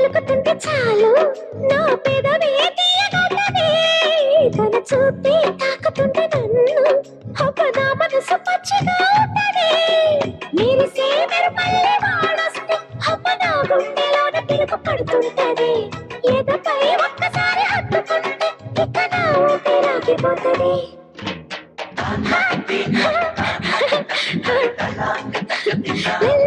పలుకుతుంటే చాలు నా పెదవే తీయగలదే తన చూపే తాకుతుంటే నన్ను అబ్బ నా మనసు పచ్చిగా ఉంటది మెరిసే మెరుపల్లె వాడొస్తే అమ్మ నా గుండెలోన తిరుగు పడుతుంటది ఎదపై ఒక్కసారి హత్తుకుంటే ఇక నా ఊపిరాగిపోతది la